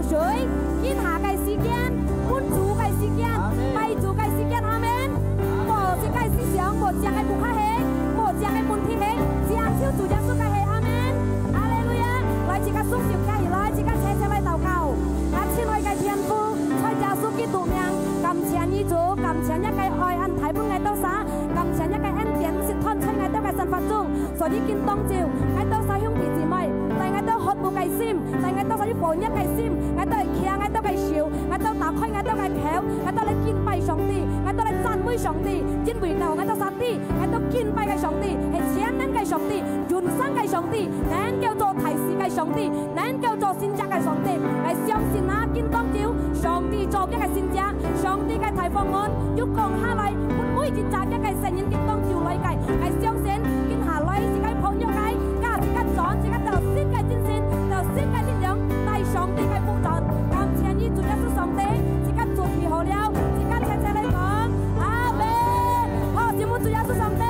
水，見下嘅時間，滿足嘅時間，為主嘅時間，阿們。無一個思想，無一個不客氣，無一個問題氣，只係超主耶穌嘅氣，阿們。哈利路亞！來自個雙手加起來，自個車車來禱告。阿親愛嘅天父，在耶穌基督名，感謝你主，感謝一個愛恩睇本愛到啥，感謝一個恩典是吞吹愛到嘅神法中，所以見當照，愛到晒兄弟姊妹，但愛到渴慕嘅心，但愛到晒啲歡一嘅心，愛到嚟聽，愛到嚟笑，愛到打開，愛到嚟口，愛到嚟敬拜上帝，愛到嚟讚美上帝，因為頭愛到啥啲，愛到敬拜嘅上帝，係全能嘅上帝，永生嘅上帝，能叫做提示嘅上帝，能叫做先知嘅上帝，係相信那見當照，上帝做一個先知，上帝嘅提方案要降下嚟，每日扎一個聖言見當照嚟計，係相信見下來自己朋友計，加自己轉自己就先嘅真善，就先嘅真樣，帶上帝嘅福傳，感謝你主耶穌上帝，自己做事好了，自己切切嚟講，阿們，好，謝謝主耶穌上帝。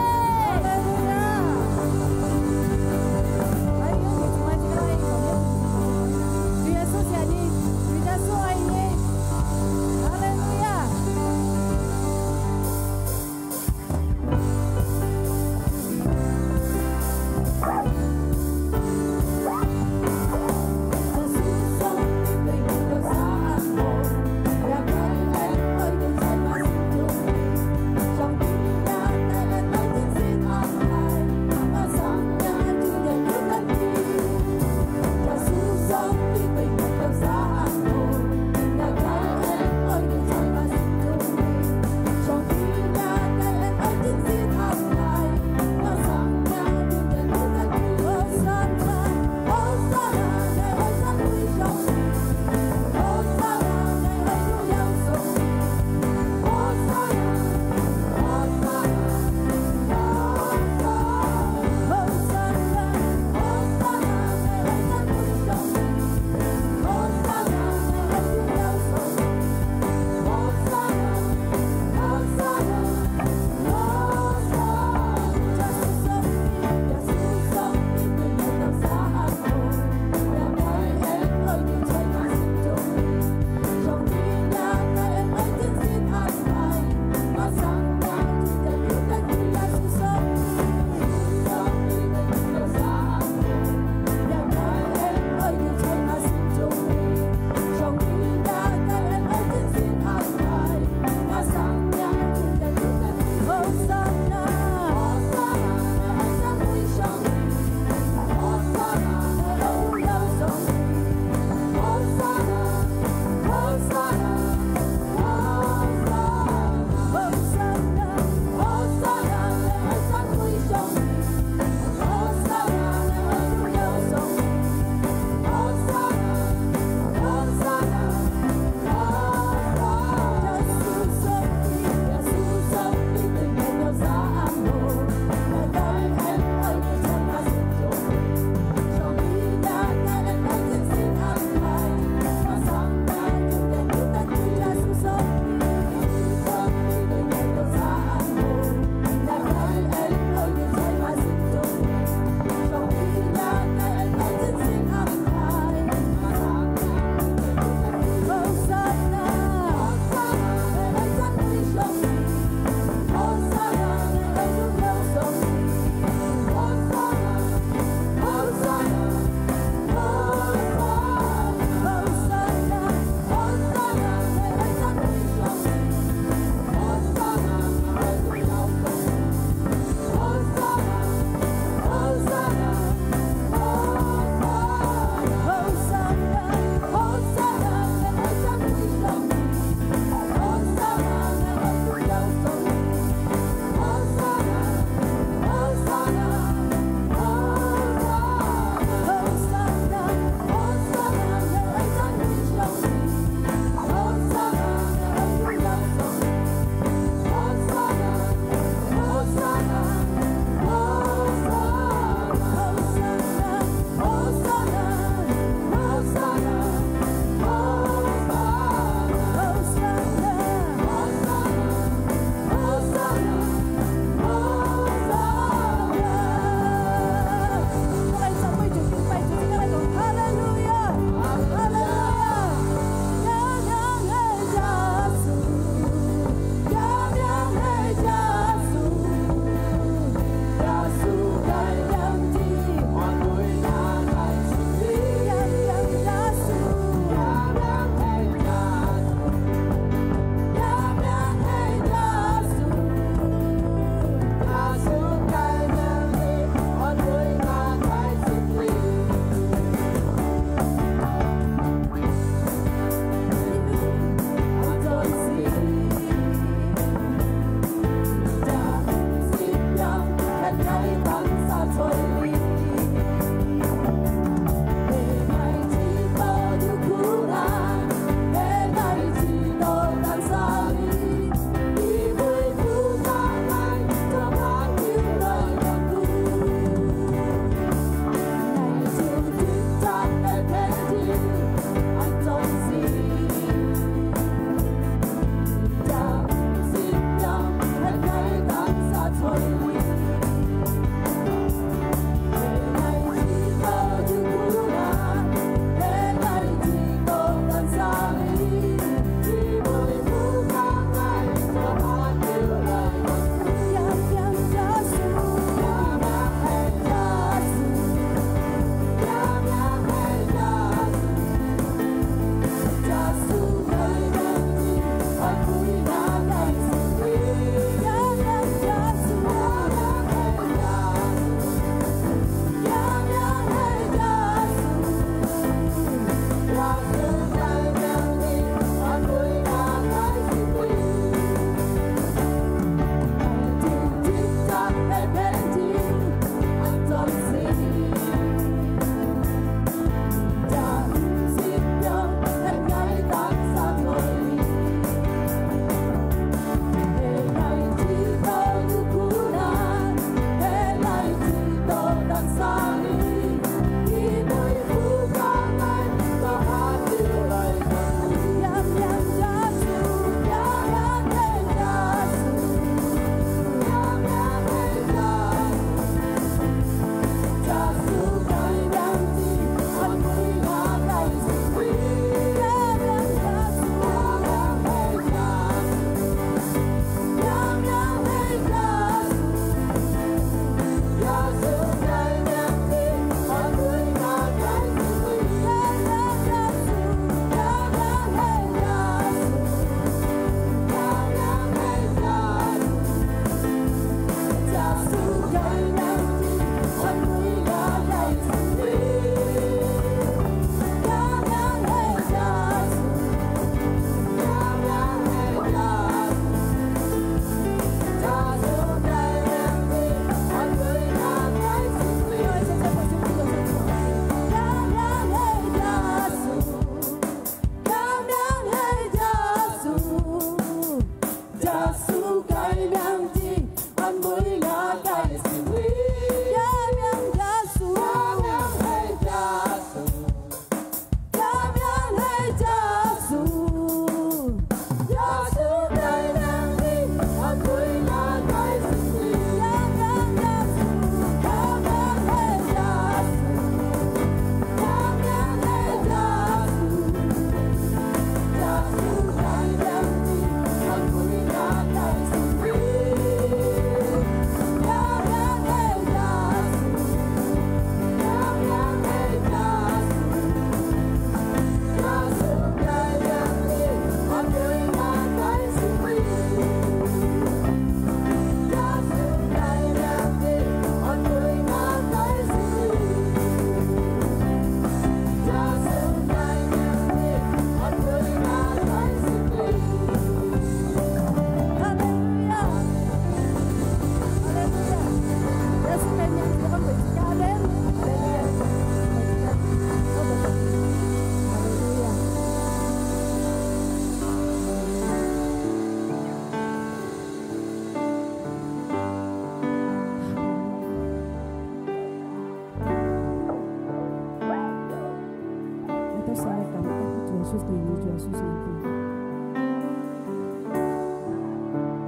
Yesus saya cảm ơn Chúa Yesus tùy như Chúa Yesus này tùy.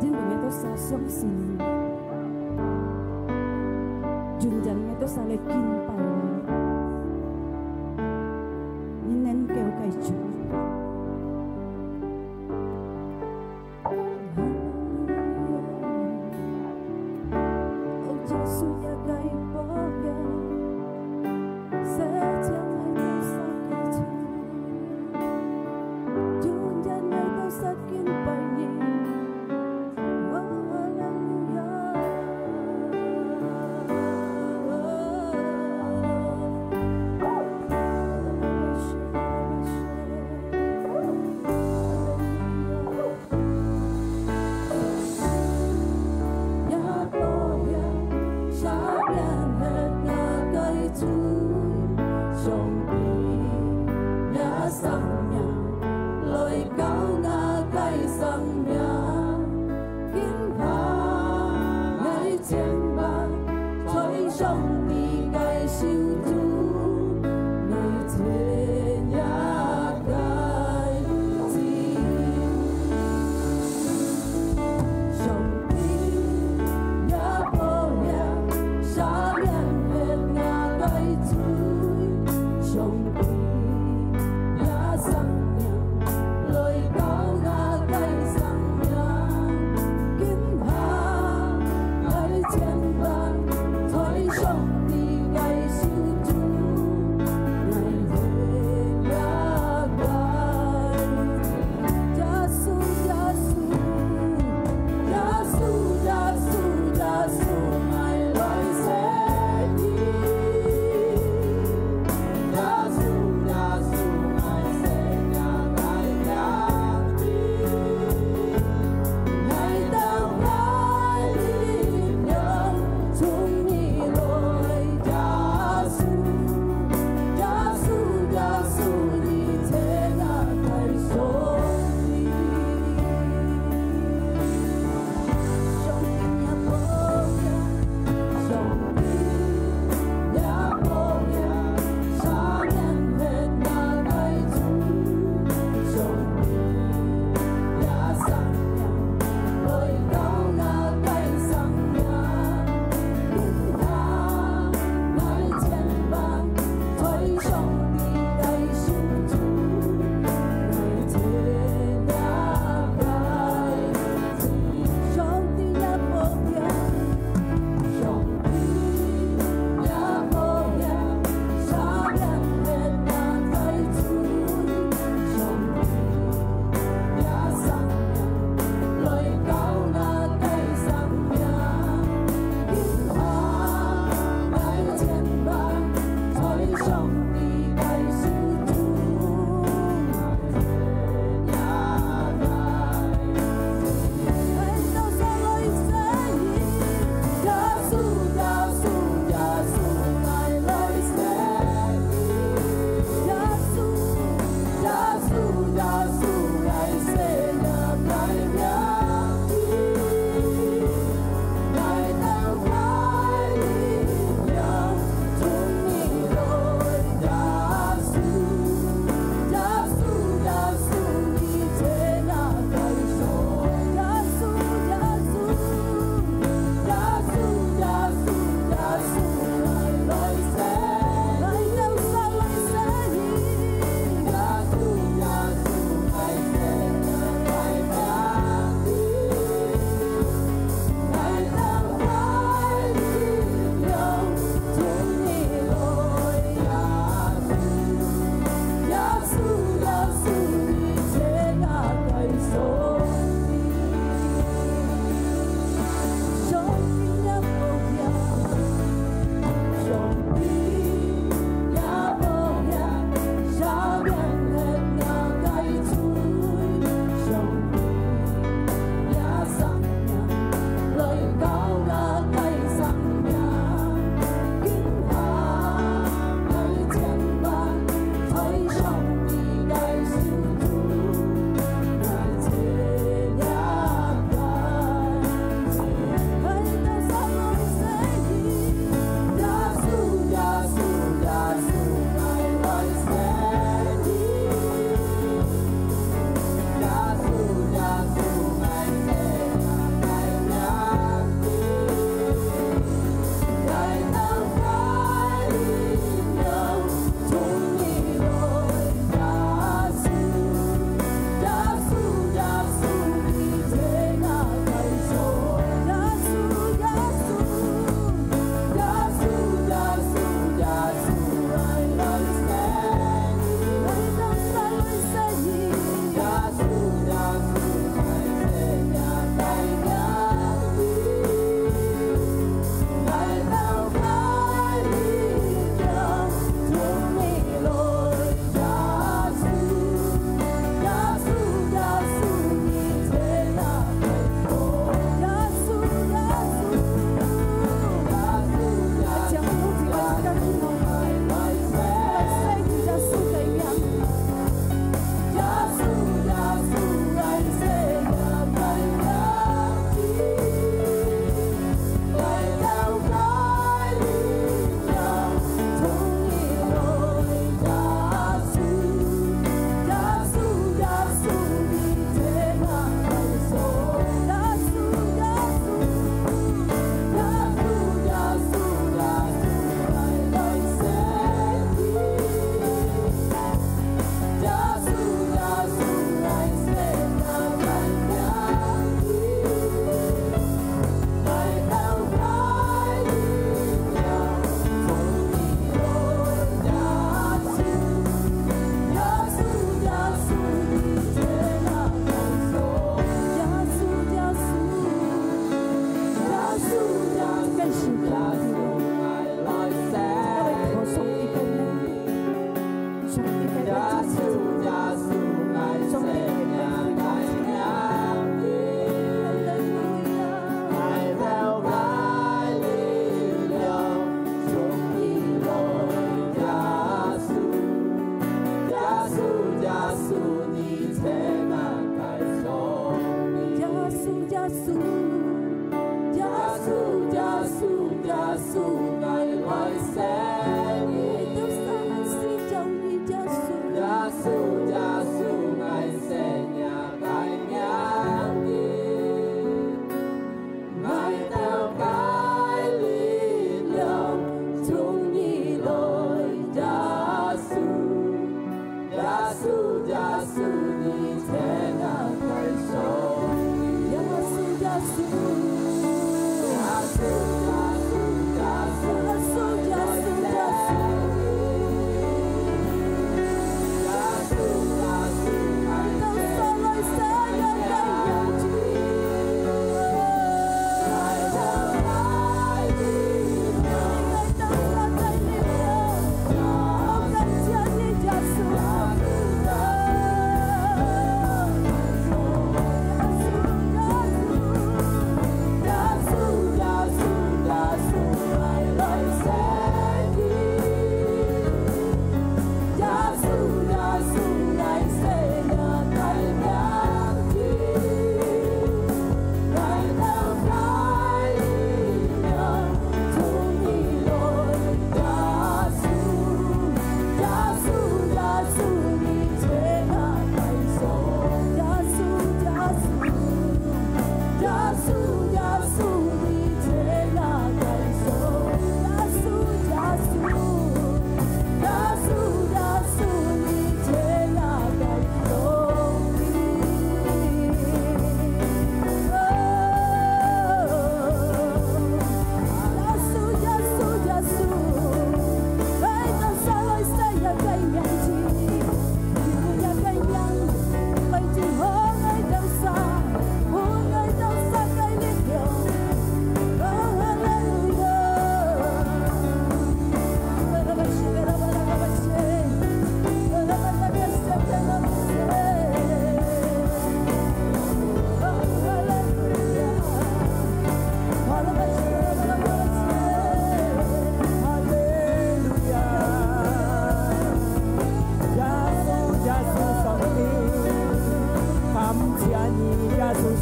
Din bumi itu saya songsin. Junjan itu saya lekin pai. Ninen kêu kai Chúa.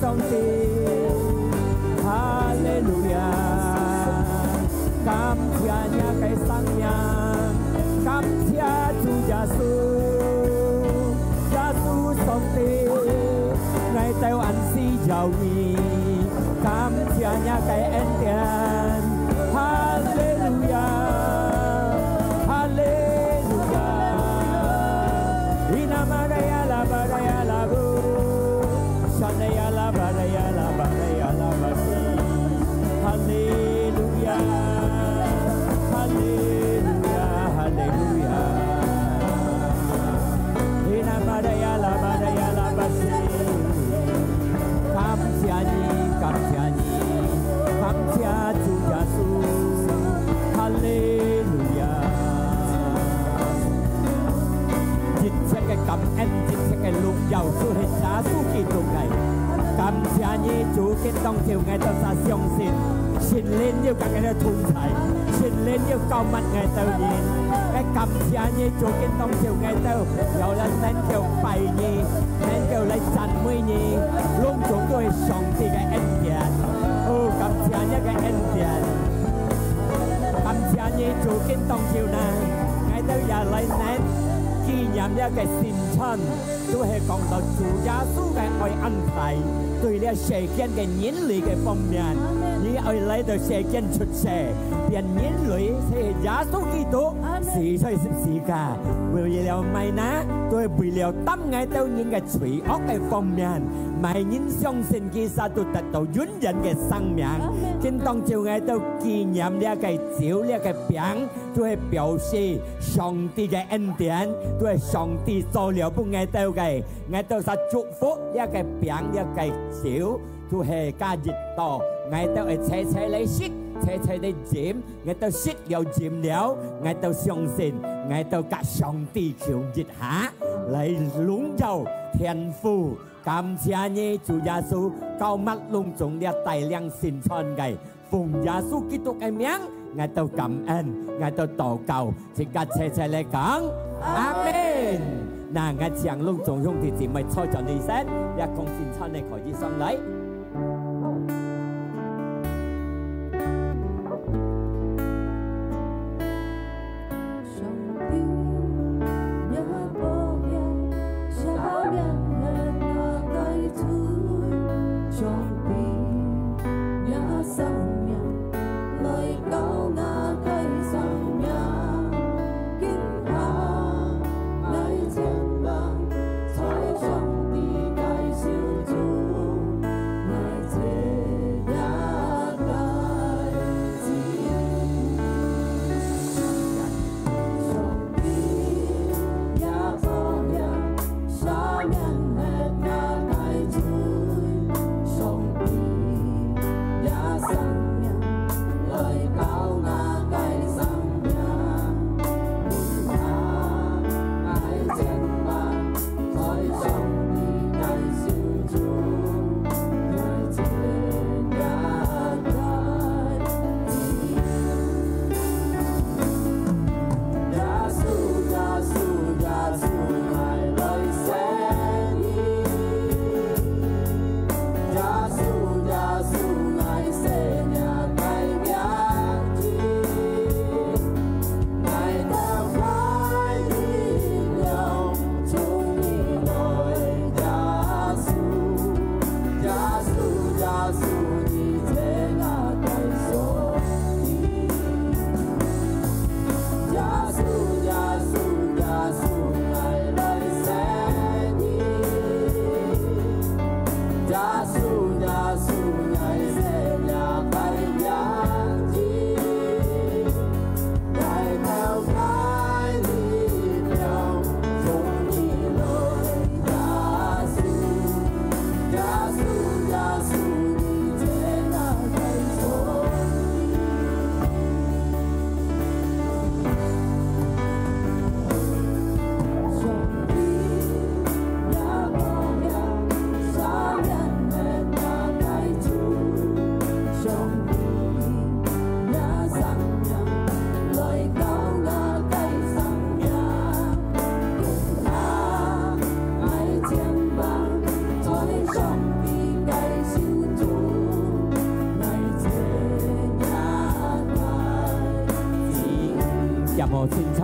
上帝，哈利路亞，感謝你嘅生命，感謝主耶穌，耶穌上帝，愛到安息有你，感謝你嘅恩典，哈利路亞，哈利路亞，伊那瑪利亞拉巴拉亞拉布。Hallelujah, hallelujah, hallelujah. Ina badaya la basi. Cảm謝你, cảm謝主耶穌. Hallelujah. 一切嘅感恩，一切嘅榮耀，都係耶穌基督嘅。感謝你主見當朝愛到啥相信，神靈要跟佢哋同在，神靈要救物愛到你，感謝你主見當朝愛到，有人能夠拜你，能夠嚟讚美你，隆重都係上帝嘅恩典，哦，感謝你嘅恩典，感謝你主見當朝呢，愛到也嚟能。紀念呢個新春，都係講到主耶穌嘅愛安排，對呢世間嘅人類嘅方面，你愛嚟到世間出世，變人類係耶穌基督，死在十字架，為了咩呢？都係為了擔愛到人嘅罪惡嘅方面，每人相信其實都得到永遠嘅生命。今當朝愛到紀念呢個酒呢個餅，都係表示上帝嘅恩典。都係上帝做了不愛到嘅，愛到實祝福一個餅一個酒，都係加熱到，愛到係切切嚟食，切切嚟飲，愛到食了飲了，愛到相信，愛到甲上帝求熱下嚟榮耀天父，感謝你主耶穌，高密隆重嘅大量宣傳嘅，奉耶穌基督嘅名。愛到感恩，愛到禱告，即刻切切嚟講，阿們。嗱，我將隆重兄弟姊妹坐在你身，一共宣傳你可以上嚟。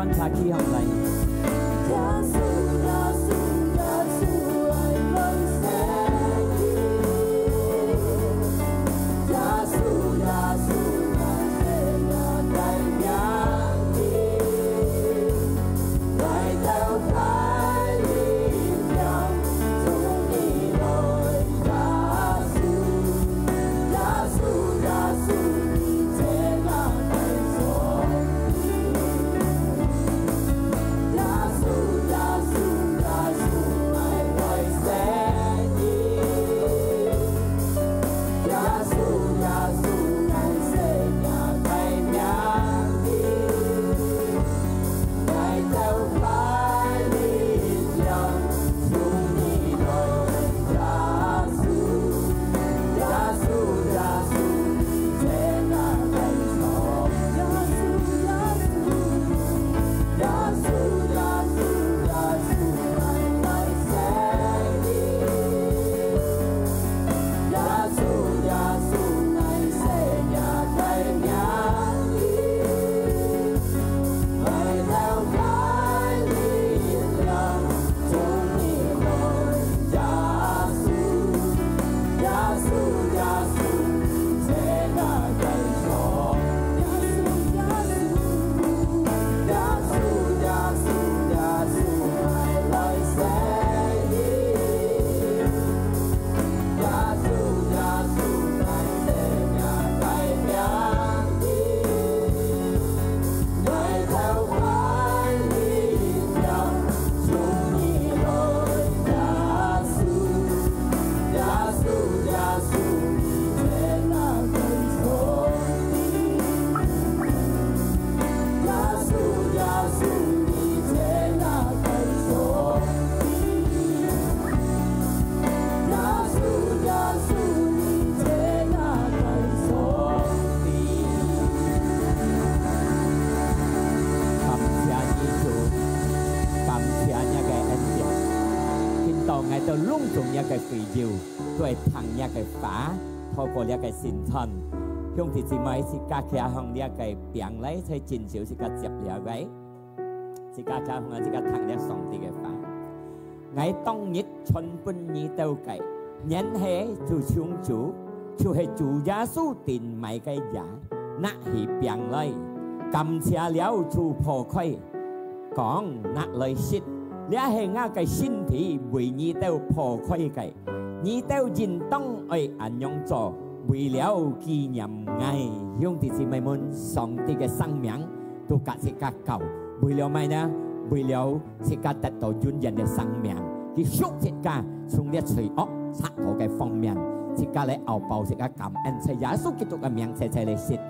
觀察起行嚟。ด้วยทางยาไก่ฝาพอก็ยาไก่สินทอนช่วงที่สิไม่สิกาแค่ห้องยาไก่เปียงไรใช้จินเสียวสิกาเจ็บเหลียวไว้สิกาแค่ห้องสิกาทางยาสองตีไก่ฝาไงต้องยึดชนปุ่นยีเต้าไก่เย็นเหจูชงจูชูให้จูยาสู้ตินไม่ไก่ยาณหีเปียงเลยกำเชียเหลียวชูพอค่อยกองณเลยชิดเลี้ยให้ง่าไก่ชิ้นที่บุยยีเต้าพอค่อยไก่你都認當愛安用做，為了紀念愛，用的是咪們上帝嘅生命，都格是格舊，為了咩呢？為了是格得到永遠嘅生命，佢屬是格從呢罪惡殺我嘅方面，是格嚟後報是格感恩，係耶穌基督嘅名，齊齊嚟説。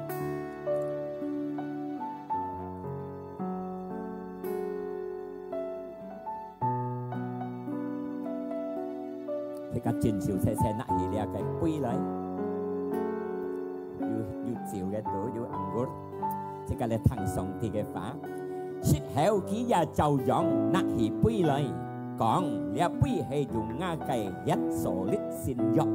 cái chuyện chiều xe xe nãy thì là cái quy lấy yêu chiều cái đó yêu ăn gốt thì cái là thằng sống thì cái phá xích heo ký gia trâu dọn nãy thì quy lấy còn là quy hay dùng nga cái dắt sổ lít xin dọc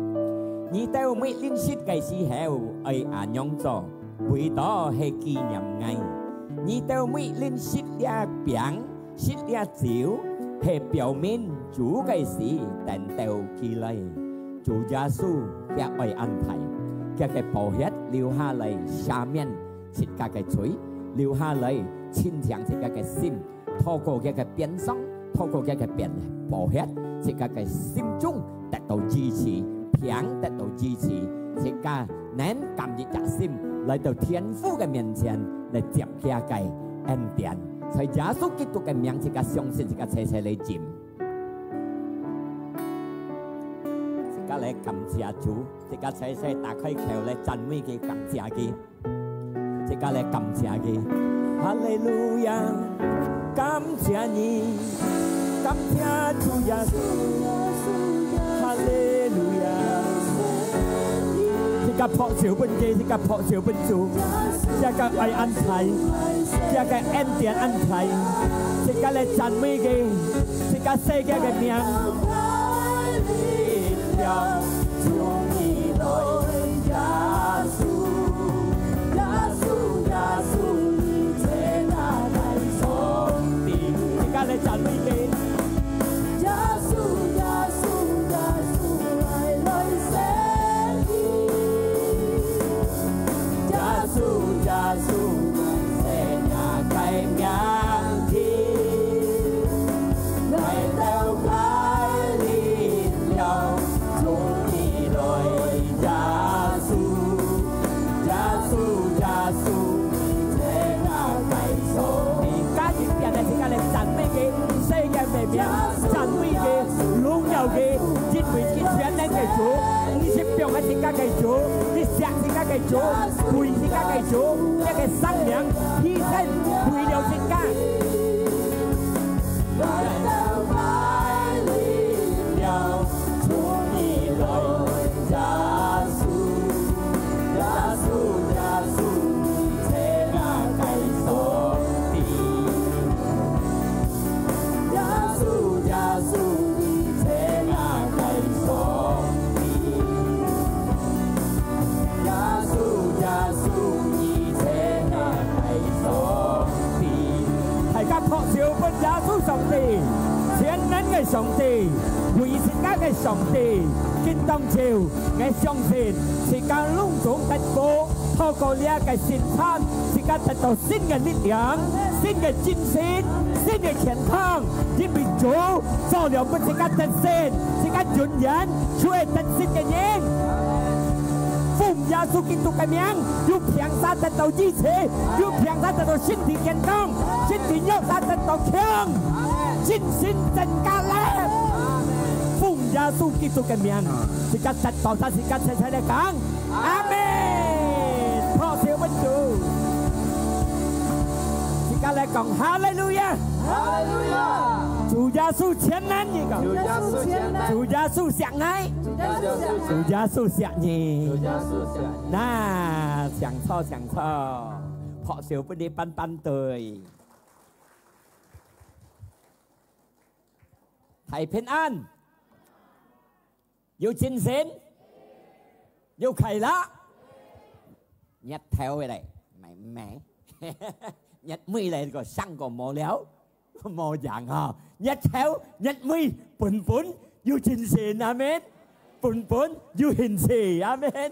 như tao mới linh xích cái xí heo ấy nhông cho quy đó hay kỷ niệm ngày như tao mới linh xích ra biển xích ra chiều hệ biểu minh chủ cái gì tận tèo kỳ lây chủ gia su kia ơi ăn thầy kia cái bảo hết liều ha lây xa miên xịt cả cái chuối liều ha lây xin chẳng xịt cả cái sim thô cổ kia cái biến sóng thô cổ kia cái biến bảo hết xịt cả cái sim chung đạt到支持平đạt到支持xịt cả nén cảm giác trả sim來到天父嘅面前嚟接kia cái恩典在耶穌基督嘅名字嘅相信，一個齊齊嚟佔，一個嚟感謝主，一個齊齊打開口嚟讚美佢感謝佢，一個嚟感謝佢，哈利路亞，感謝你，感謝主耶穌，哈利路亞，一個破潮奔機，一個破潮奔主，一個愛安泰。Chia cái em tiền ăn thầy, chia cái lệ chăn mi kì, chia cái xe cái miệng. 讚美佢。耶穌耶穌耶穌來寫意，耶穌耶穌寫下計名天，為了快樂了，從你來耶穌耶穌耶穌寫下計數。而家影片係點解你讚美佢？世界名名讚美佢，榮耀佢，因為佢全能嘅主，你是病嘅自家嘅主，你食自家嘅主，陪自家嘅主，一個生命犧牲為了自家。為了快樂了，從你來耶穌耶穌耶穌，這個計數的。耶穌耶穌，這個計數的。耶穌耶穌，這個計數的。大家撲照本耶穌上帝，全能嘅上帝，為自家嘅上帝，見當朝嘅相信，時間隆重得過，透過呢一個聖餐，時間得到新嘅力量、新嘅精神、新嘅健康，因為主做了不時間得勝，時間永遠出嚟得勝嘅人。奉耶穌基督嘅名，要平安得到醫治，要平安得到身體健康，身體肉體得到強，精神增加力。奉耶穌基督嘅名，時間得到他時間齊齊嚟講，阿門。托小文主，時間嚟講，哈利路亞，哈利路亞。主耶穌全能一個，主耶穌全能，主耶穌相愛，主耶穌相你，那享受享受，學小不啲班班隊，係平安，要精神，要快樂，nhất theo về đây, mày mẹ, nhất mi này có sang có mò léo. Mò dạng hả nhất theo nhất mi bún bún yêu chính sĩ amen bún bún yêu hình sĩ amen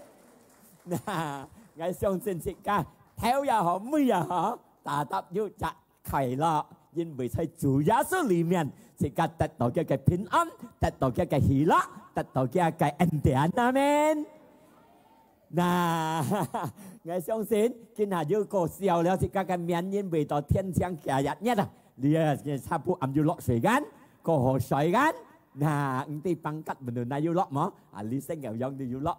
ngài xong xin sĩ ca theo ya họ mi ya họ ta tập yêu chặt khải lọ nhưng vì thấy chủ giá số lý miền sĩ ca tật tổ cái bình an tật tổ cái hỷ lọ tật tổ cái ân tiện amen ngài xong xin khi nào yêu cổ siêuแล้วsĩ ca cái miền nhưng vì tỏ thiên trang kẻ nhạt nhất à dia sapu am yu lok sui gan ko ho soi gan na ti pangkat bener na yu lok mo ali sen ngao yong di yu lok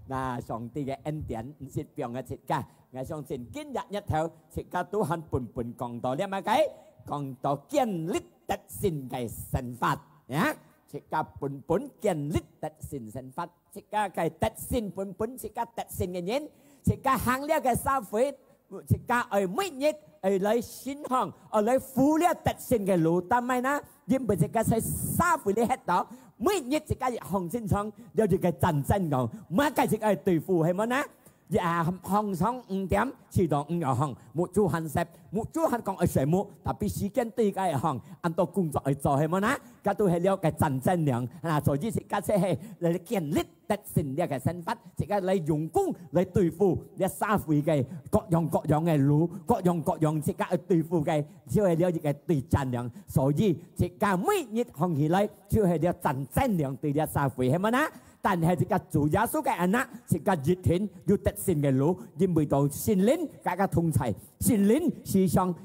na song ti ge en tian sit piong ga sit ka ngai song sin kin ya nhất theo sit ka tu han pun pun kong to le ma cái kong to kiên lít tật sin cái san phạt nhá sit ka pun pun kiên lít tật sin san phạt sit ka cái tật sin pun pun sit ka tật sin cái nhén sit ka hang le cái sa phết sit ka ơi mấy nhất ai lấy xin hằng, ở lấy phú liệt tật sinh cái lũ tam mai na, nhưng bây giờ cái sai xa phú liệt hết đó, mấy nhất thì cái hằng xin hằng, đều chỉ cái trần chân ngọn, mà cái gì cái tùy phù hay mà na, dạ hằng xong điểm chỉ đón nhỏ hằng, một chú hành xếp, một chú hành còn ở sợi mũ, tapi sĩ kiến tì cái hằng, anh tôi cùng cho ở trò hay mà na, cái tôi hay liêu cái trần chân nhàng, là rồi chỉ cái sẽ hay lấy kiên lít tật sinh liệt cái sinh phát, chỉ cái lấy dùng cung, lấy tùy phù, lấy xa phù cái, có dòng cái lũ, có dòng chỉ cái tùy phù cái, chưa hay liêu chỉ cái tùy trần nhàng, rồi chỉ cái mấy nhất hằng hỉ lấy, chưa hay liêu trần chân nhàng tùy liêu xa phù hay mà na. 但係只個主耶穌嘅人啊，只個熱天要得勝嘅路，因為到聖靈大家同齊，聖靈時常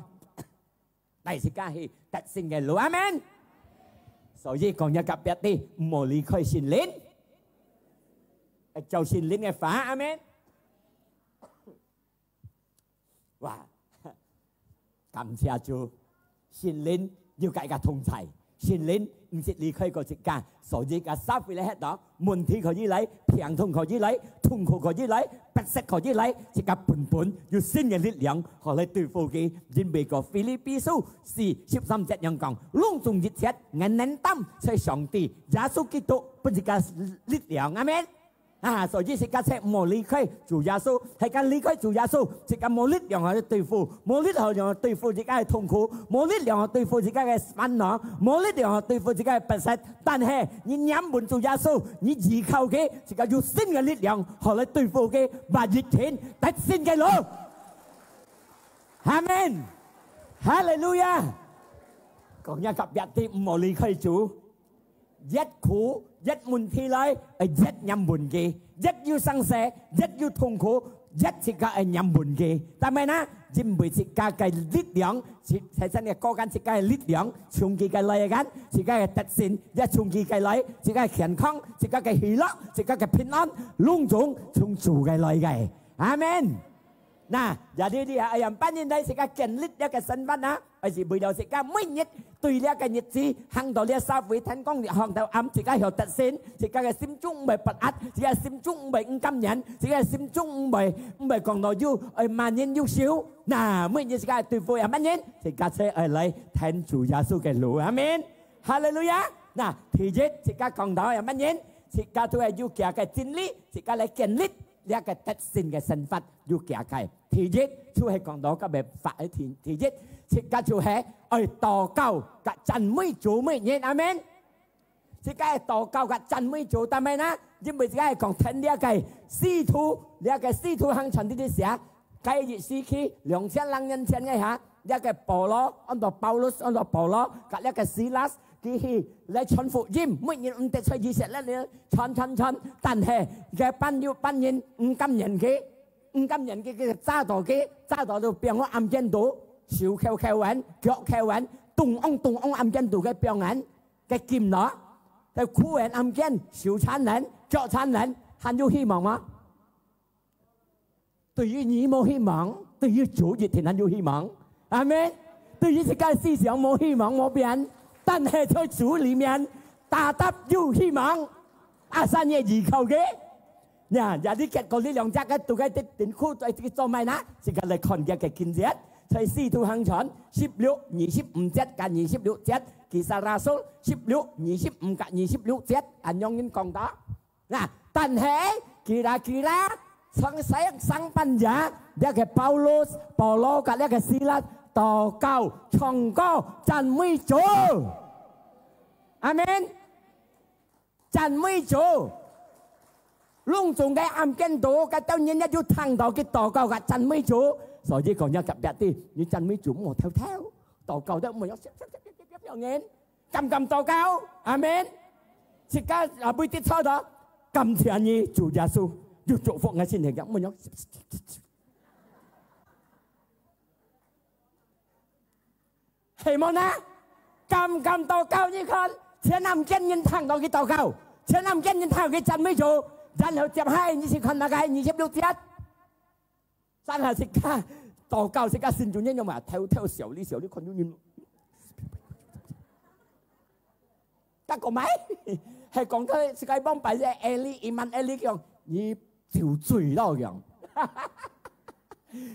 第時間係得勝嘅路，阿們。所以講一個別啲，唔好離開聖靈，做聖靈嘅法，阿們。哇！感謝主，聖靈要大家同齊，聖靈。 唔識離開個時間，所以個沙會嚟喺度，問題可以嚟，平痛可以嚟，痛苦可以嚟，不適可以嚟，即係本要新嘅力量，學嚟對付佢。因為個腓立比書4:13節樣講，隆重熱切，硬能擔，所以上帝耶穌基督不是個力量，阿們。所以是家切冇離開主耶穌，係間離開主耶穌，是間冇力量去對付，冇力量去對付自己嘅痛苦，冇力量去對付自己嘅煩惱，冇力量去對付自己嘅不實。但係你仰望主耶穌，你依靠嘅是間有新嘅力量，去嚟對付嘅把熱天得勝嘅路。阿門，哈利路亞。講一及一啲冇離開主，一苦。一問題來，一任門嘅，一要生死，一要痛苦，一是個任門嘅。但係呢，因為是個嘅力量，係真嘅個間是個嘅力量，從佢嘅來緊，是個嘅特性，一從佢嘅來，是個嘅健康，是個嘅喜樂，是個嘅平安，攏總從主嘅來嘅。阿門。嗱，jadi dia yang pandai sekarang kenlit dia ke senban na, pasti beliau sekarang menyet tùy dia ke nyet si, hang đầu dia sa với thành công dia hang đầu am sekarang hiểu tật sen, sekarang sim chung bởi bật ắt, sekarang sim chung bởi cam nhẫn, sekarang sim chung bởi còn nói du, mà nhân du xíu, nah menyet sekarang tùy vui am nhân, sekarang sẽ ở lại thành chủ Giêsu cái lũ, amen, hallelujah. Nah, thì chết sekarang còn đó am nhân, sekarang tu du kia cái chân lý, sekarang lại kenlit. Dia cái tật sinh cái sinh phát du kia cái thì giết chú hay còn đó các bé phải thì giết thì các chú hay ở tàu cao cả chân mấy chú mấy nhện amen thì cái tàu cao cả chân mấy chú ta mấy na nhưng bây giờ cái còn thân dia cái si thu hàng chân đi xả cái gì si khi 2,000 lang nhân chân ngay hả dia cái Paulo anh đó Paulus anh đó Paulo cả dia cái Silas thì lại chọn phụ dìm mấy nhân ông tết xây gì sẽ lên chọn tàn hệ cái ban nhân cam nhận cái cha đó được biếng nó âm chân đủ xíu kheo án kẹo án tung ông âm chân đủ cái biếng án cái kim nó cái khu án âm chân xíu chán án kẹo chán án hắn có hy vọng mà對於你冇希望對於主熱天hắn有希望amen對於世界思想冇希望冇變但係在主裏面大得有希望阿山嘢依靠嘅嗱有啲結果呢兩隻嘅到嘅電庫對做咩นะ是個嚟看嘅見節在使徒行傳16、25節跟26節其實拉數16、25跟26節按用英講到嗱但係其他sang班giả呢個保羅跟呢個希拉禱告唱歌讚美主阿們讚美主攏總嘅暗見到嘅當然一要聽到嘅禱告嘅讚美主所以講一特別啲你讚美主我跳禱告得冇有有嘢咁禱告阿們而家啊背啲錯咗感謝你主耶穌要祝福我先嚟嘅冇有係冇啦咁禱告呢個前南見人聽到嘅禱告前南見人聽到嘅讚美主然後接下你是看那個26節真係食家禱告食家善眾人有冇跳小呢看到你得個咪係講到世界幫擺隻艾利伊曼艾利講你就醉咯樣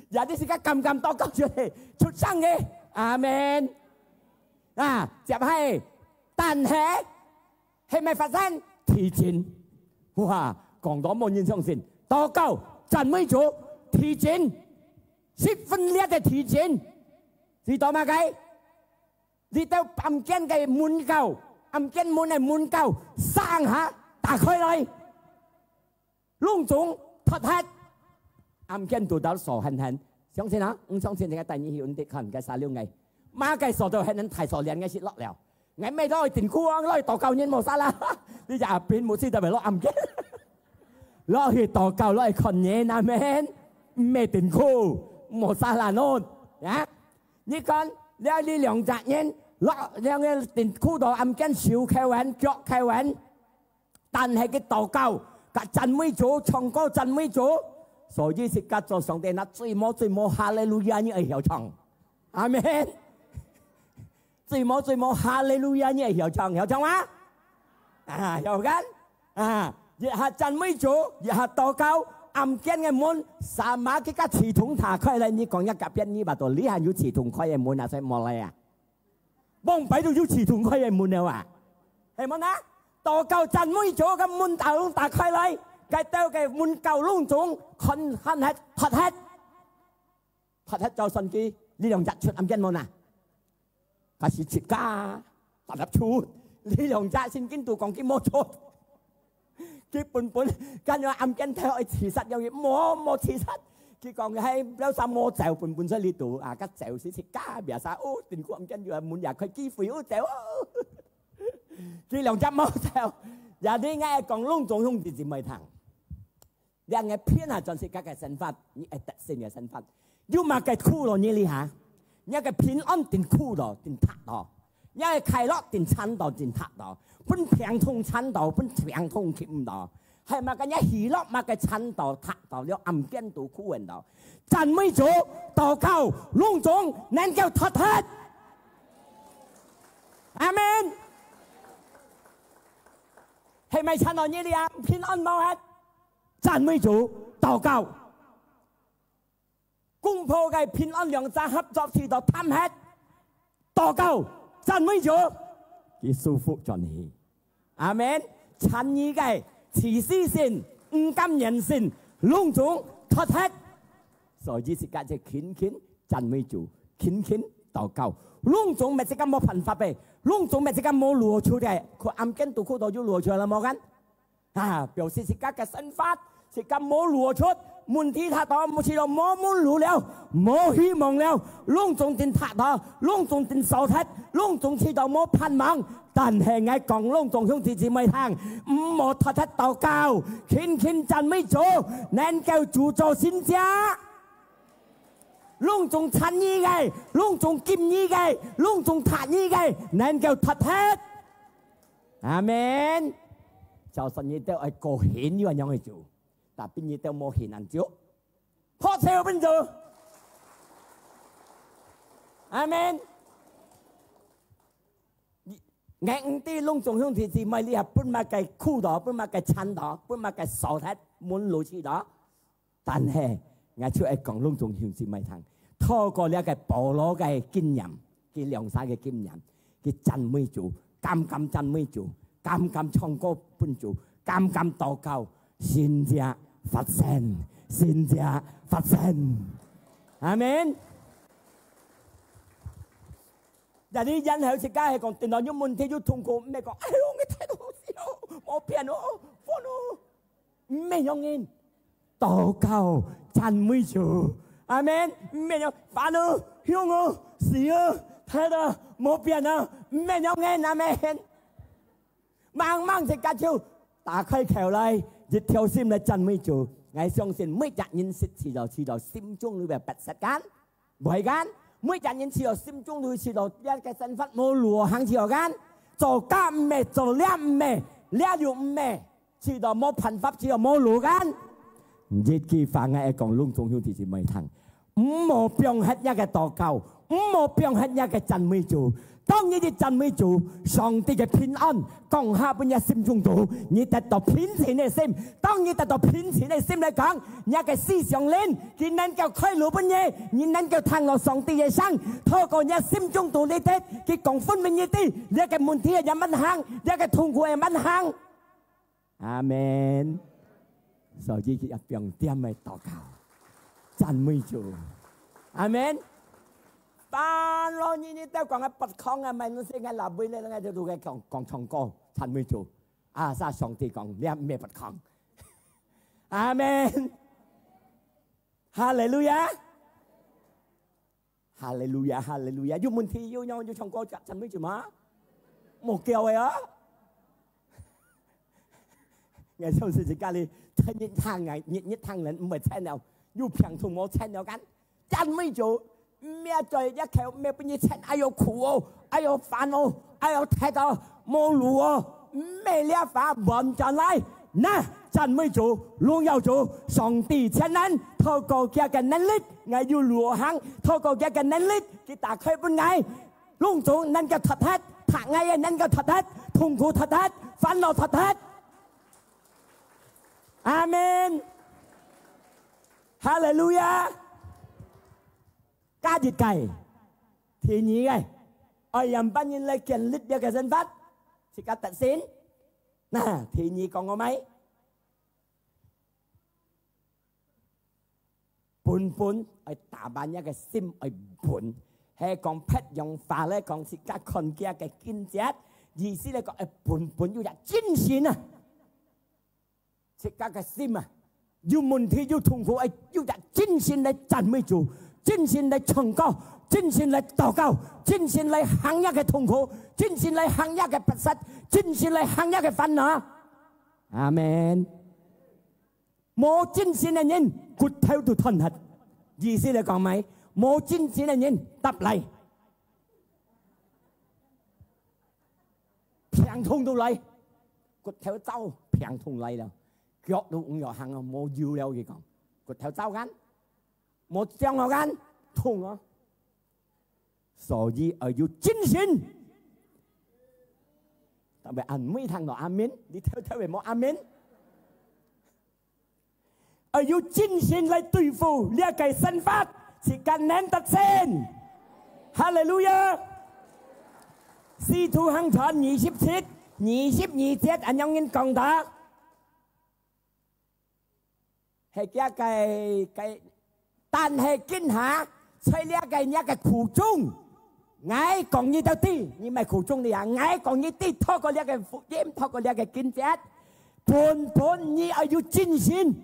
有啲時間咁禱告出嚟出生嘅阿們啊接係但係咪發生提前哇講到冇人相信禱告讚美主提前10分鐘嘅提前知道嗎計你到暗間嘅門口暗間門嘅門口生下打開嚟攏總脫黑暗間讀到傻痕痕相信啊唔相信你嘅第二曉的可能嘅16ngày mà cái số đồ hiện tại số liền ngay xịt lót lèo ngày mai đó tiền khu ăn lót tàu cao nhân màu xa la bây giờ bên một xí tao phải lót âm kết lót thì tàu cao lót còn nhẹ nam men mê tiền khu màu xa la nôn nhá như con leo đi lượng trạng nhân lót leo nghe tiền khu đồ âm kết xíu khai quán但係嘅禱告嘅讚美主唱歌讚美主所以是家做上帝那最冇哈利路亞你係曉唱阿們最冇哈利路亞你係曉唱嗎啊曉緊啊日下讚美主日下禱告暗間嘅門三馬嘅家刺筒打開嚟你講一夾邊你話到你係要刺筒開嘅門啊所以冇嚟啊幫擺到要刺筒開嘅門啊係冇啊禱告讚美主嘅門打開嚟 cái tao cái muốn cầu lung chúng khăn khăn hết thật hết cho sân kia lý lòng giặt chuyện âm dân môn à cái gì chết cả tập đập chú lý lòng giặt xin kính tụ còn cái mô chốt cái bún cái nhau âm dân theo chỉ sát nhau mô chỉ sát cái còn hay béo sa mô chèo bún sẽ lý tụ à cái chèo xí cá bìa sa ô tình của âm dân vừa muốn nhà khơi chi phiếu chèo cái lòng giặt mô chèo giờ đi nghe còn lung chúng không thì mày thằngยังไงเพี้ยนหาจนสิกาแกสันฟัดนี่ไอ้ตัดสินกับสันฟัดยูมาแกคู่เรานี่เลยฮะยังไงพินอ้อนตินคู่เราตินทักต่อยังไงไข่ล็อกตินชั้นต่อตินทักต่อพุ่นเพียงทงชั้นต่อพุ่นเพียงทงคิมต่อให้มากันยังหีล็อกมาแกชั้นต่อทักต่อแล้วอัมเกี้ยนตัวคู่กันต่อจันไม่จูต่อเก้าลุงจงนั่นแก้วทัดทัดอาเมนให้ไม่ชั้นต่อนี่เลยฮะพินอ้อนมาฮะ讚美主禱告，公婆嘅平安良家合作時代探吃禱告讚美主，佢舒服咗你，阿門。陳意嘅慈思善，唔甘人善，隆重出吃，所以是家只虔虔讚美主，虔虔禱告，隆重咪即刻冇辦法嘅，隆重咪即刻冇攞出嚟，佢暗間度嗰度要攞出嚟冇緊。啊，表示是家嘅身法，是家冇攞出，門體塔到冇似到冇攞了，冇希望了，隆重定塔到，隆重定受踢，隆重似到冇盼望，但係喺講隆重兄弟姊妹聽，唔冇塔踢禱告，虔虔讚美主，能夠主做先家，隆重親意嘅，隆重敬意嘅，隆重塔意嘅，能夠塔踢，阿門。就算你都係個顯呢個樣去做，但邊你都冇顯人做，破車邊做？阿門。硬啲隆重兄弟姊妹，你係本物嘅酷度，本物嘅親度，本物嘅手睇滿路似度，但係我出嚟講隆重兄弟姊妹聽，透過呢個保羅嘅經驗，佢良心嘅經驗，佢讚美主，甘讚美主。甘唱歌伴主，甘禱告，善者發聲，善者發聲，阿門。有啲人喺食街係講，電腦要問題要痛苦，咩講？哎呦，我睇到好笑，我騙我，放我，咩用嘅？禱告讚美主，阿門。咩用？煩我，向我，死我，睇到冇騙啊，咩用嘅？阿門。mang thì cả chiều打開口來，一條心來讚美主。我相信每日人知道心中裏邊不實間，唔係間。每日人知道心中裏知道一個身份冇羅行知道間，做假唔係，做叻唔係，叻又唔係，知道冇辦法知道冇羅間。日記翻嘅講隆重兄弟姊妹聽，唔好變黑一個禱告，唔好變黑一個讚美主。當你哋讚美主，上帝嘅平安降下喺你心中度，你得到平靜嘅心。當你得到平靜嘅心嚟講，你嘅思想靈，佢能夠開路俾你，你能夠聽落上帝嘅聲，透過你心中度你哋，佢講分俾你哋，你嘅問題係有乜行，你嘅痛苦係乜行。阿門。所以佢一邊點嘅禱告，讚美主。阿門。但咯，你都講嘅不康嘅，咪嗰啲嘅立會咧，我就做嘅講唱歌，讚美主。啊，沙上帝講你咩不康？阿門，哈利路亞，哈利路亞，哈利路亞。有問題要唱歌讚美主嗎？冇叫嘅啊！我相信家裏睇一趟嘅，一趟人唔係聽了，要平同我聽了緊，讚美主。咩在一口咩俾你請，哎呦苦哦，哎呦煩哦，哎呦睇到冇路哦，咩呢法揾進嚟，嗱讚美主，榮耀主，上帝請人透過佢嘅能力，我要羅行，透過佢嘅能力，佢打開本眼，隆重能夠突hết，拍ngay能夠突hết，痛苦突hết，煩惱突hết，阿門，哈利路亞。加熱計，田野嘅，愛人班人嚟建立一個身份，是個特先。嗱，田野講過未？本本去打扮一個心去本，係講辟用法咧，講自家看家嘅見節，意思咧講係本要入真善啊，自家嘅心啊，要問題要痛苦，係要入真善嚟讚美主，真善嚟唱歌，真善嚟禱告，真善嚟行一嘅痛苦，真善嚟行一嘅不實，真善嚟行一嘅煩惱。阿門。冇真善嘅人，骨頭都吞核。意思你講咪？冇真善嘅人揼嚟，平痛到嚟，骨頭走平痛嚟啦，腳都唔入行啊，冇要了佢講，骨頭走緊，冇將我緊痛啊，所以要真善。特別按每趟落阿門，你睇睇為冇阿門？要真善嚟對付呢一個神法，是更難得勝。哈利路亞！使徒行傳27、22節按樣人講到，係嘅，但係今下在呢一個苦中，愛講呢到啲，你咪苦中你啊，愛講呢啲，透過呢一個福音，透過呢一個見節，本你要真善。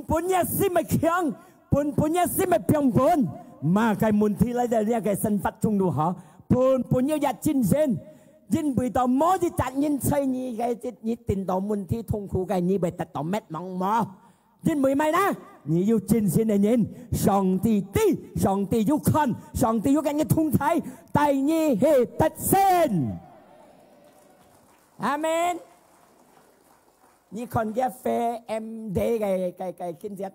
本一心咪強，本一心咪平本，嘛個問題嚟就呢個神法中度嚇，本要日真善，因為到某啲責任催你嘅，你定到問題痛苦嘅，你咪得到滅亡冇？因為咪啦，你要真善嘅人，上帝要看，上帝要跟你同在，帶你去得勝。阿門。你看嘅飛 M D 嘅見節，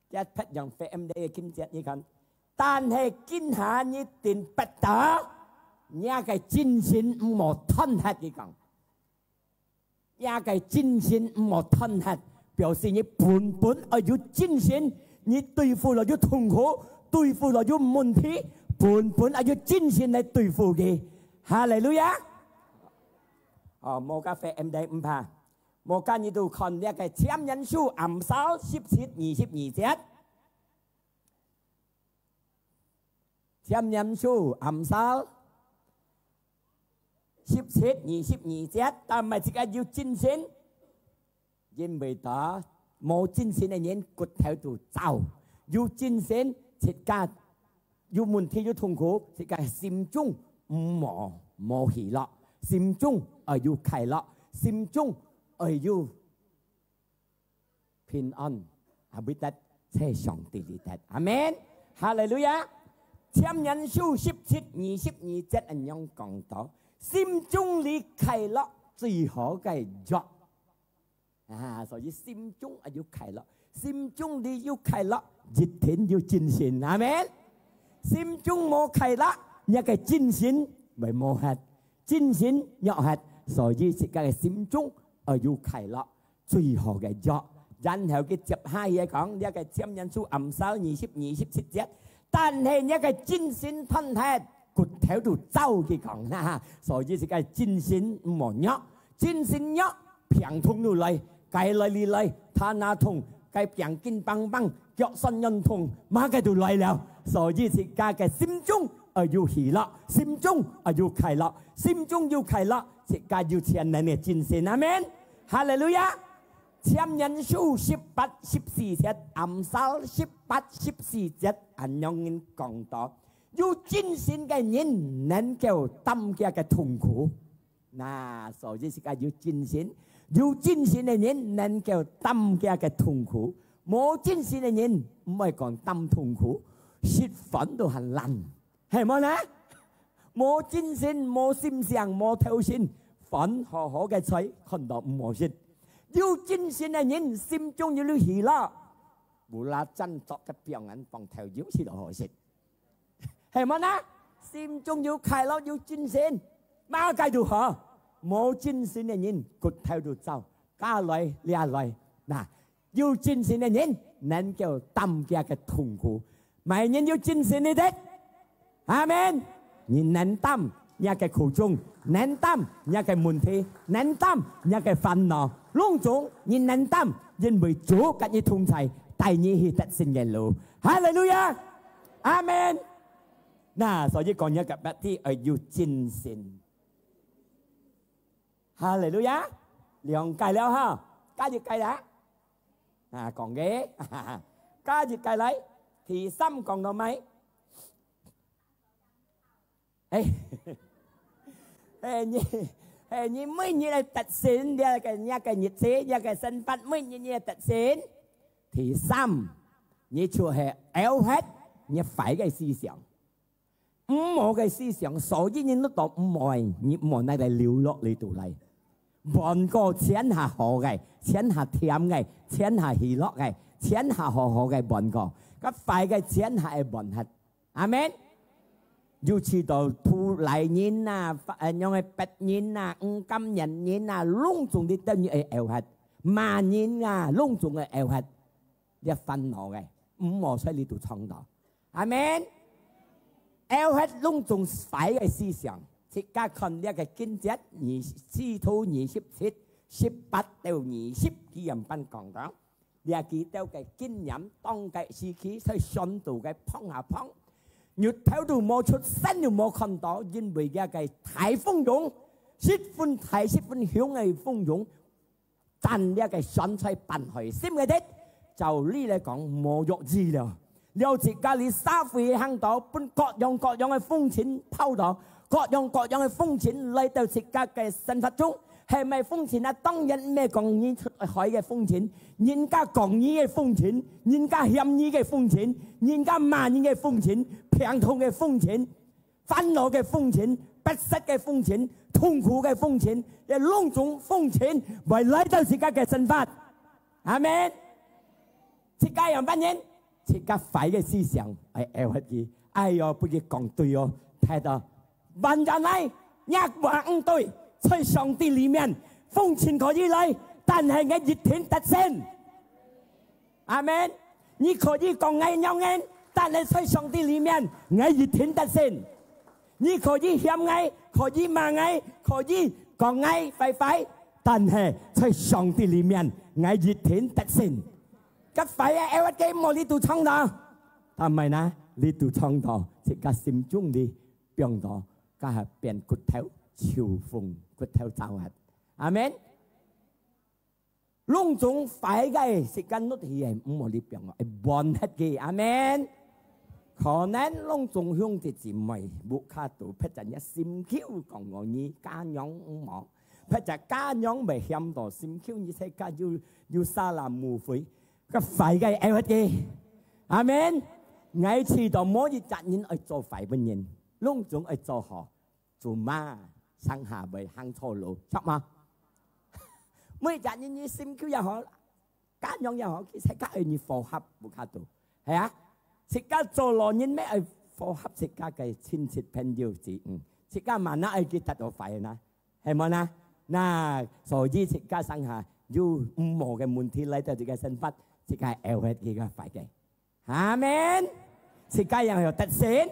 一匹用飛 M D 嘅見節，你看，但係今下你定不得，你個真善唔好吞下佢講，你個真善唔好吞下，表示你本要真善，你對付了要痛苦，對付了要問題，本要真善嚟對付佢，哈利路亞。冇咖啡 M D 唔怕，冇間你都看呢一個簽人書暗手17、22節，簽人書暗手17、22節，但係自己要真善，因為打冇真善嘅人骨頭就走，要真善自己要問題要痛苦，自己心中冇喜樂。心中要快樂，心中要平安，係會得車上帝嚟得，阿門，哈利路亞。簽人書17、22節咁樣講到，心中你快樂最好嘅藥啊，所以心中要快樂，心中你要快樂，一天要真善，阿門。心中冇快樂，一個真善咪冇hết。真善有係，所以自己嘅心中要快樂，最好嘅藥。然後佢接下嘢講，呢一個簽人書暗手20、27節，但係呢一個真善吞吃，骨頭都走佢講啦。所以自己真善唔好藥，真善藥平痛都嚟，計嚟嚟嚟，他那痛，計平肩棒棒，腳身人痛，馬嘅都嚟了。所以自己嘅心中要喜樂，心中要快樂，心中要快樂，自己要前人嘅真善，阿門，哈利路亞。簽人書18、14節，暗手18、14節，按樣人講到，要真善嘅人能夠擔嘅嘅痛苦，嗱，所以自己要真善，要真善嘅人能夠擔嘅嘅痛苦，冇真善嘅人唔係講擔痛苦，説憤都係難。係咪咧？冇真善，冇心上，冇頭先，粉好好嘅水看到唔好先。要真善嘅人心中要喜樂，無啦真作嘅表演放頭腰先落好先。係咪咧？心中要快樂，要真善，馬街度好。冇真善嘅人骨頭度走，加來嚟來嗱，要真善嘅人能夠擔嘅痛苦，咪人要真善你哋。阿門！你能擔一個苦衷，能擔一個問題，能擔一個煩惱，攏總你能擔因為主跟你同在，帶你去得勝嘅路。哈利路亞，阿門。嗱，所以講一個乜啲係要戰勝。哈利路亞，兩計了哈，加熱計啦。啊，講嘅，加熱計嚟，thì xăm còn đâu mấy? Như mấy như là tật xín, cái nhiệt chế, cái sân phát mấy như là tật xín. Thì xăm, như chùa hệ éo hết, như phải cái思想. Một cái思想, sở dĩ nó tốt mọi, như mọi này là lưu lọc lý tụ này. Bọn cô chén hạ hồ gầy, chén hạ thiêm gầy, chén hạ hỷ lọc gầy, chén hạ hồ gầy bọn cô. Các phải cái chén hạ bọn hết. Amen. Dù chỉ đồ thu lại nhìn nà, nhóm ấy bạch nhìn nà, căm nhận nhìn nà, lung trùng đi tên như eo hết. Mà nhìn nà, lung trùng eo hết. Để phân nổ gầy, mò xoay lý tụ trong đó. Amen. Eo hết lung trùng phải cái思想. Thì các con đây cái kinh chất, chi thu 27, 18 到20 khi dầm ban còn đó. Để ký theo cái kinh nghiệm, tông cái sĩ khí, sẽ xuân tù cái phong hạ phong. Nhật theo đủ mô chút, sân đủ mô khăn đó, nhưng bởi ra cái thái phong dũng, xích phân thái, xích phân hiểu ngày phong dũng, chẳng ra cái xuân xoay bàn hỏi xếp cái đấy. Chào lý lại講冇喐gì đâu. Liêu chỉ cả lý xa phi hàng đó, bên各樣嘅風錢拋到，各樣嘅風錢嚟到只家嘅神法中，係咪風錢啊？當然咩講你出海嘅風錢，人家講你嘅風錢，人家欠你嘅風錢，人家罵你嘅風錢，病痛嘅風錢，煩惱嘅風錢，不適嘅風錢，痛苦嘅風錢，嘅兩種風錢，為嚟到只家嘅神法。阿們，只家人班人。即刻phải cái思想係 eo hết gì ai yo不要講對哦睇到萬人嚟一萬對在上帝裡面風前可以嚟但係嘅熱天得勝阿們你可以講愛nhau愛但係在上帝裡面愛熱天得勝你可以嫌愛可以罵愛可以講愛快但係在上帝裡面愛熱天得勝các phải eo hết cái mò đi tụ trong đó, tham mày na đi tụ trong đó, chỉ cả sim chung đi, biếng đó, cả hai bên cột theo chiều phùng cột theo chào hết, amen. Lung tung phải cái chỉ cả nốt thì em mò đi biếng đó, bon hết cái, amen. Khó nên lung tung hướng thì chỉ mày buộc khá tụ, phải chẳng nhớ sim kêu còn ngồi nhí cá nhong mỏ, phải chẳng cá nhong bị hiểm đó sim kêu như thế cá yêu xa làm mù phơi. Các phải cái eo hết kì. Amen. Ngay khi đó mỗi gì chặt nhìn ở chỗ phải bên nhìn. Lúc chúng ở chỗ họ. Chủ ma sang hà bởi hàng thô lộ. Chắc mà. Mới chặt nhìn như xin cứu nhà họ. Cá nhóm nhà họ sẽ cá ở như phổ hợp của khá tù. Hay á? Sẽ cá chỗ lộ nhìn mấy ở phổ hợp sẽ cá cái xin xịt phèn điều gì. Sẽ cá mà nó ở kia thật ở phải nè. Hay mà nè. Nà. Rồi gì sẽ cá sang hà. Dù mồ cái môn thi lấy tới cái sân phát. Chỉ cái eo hết kia phải cái. Amen. Chỉ cái yang hiểu tật xến.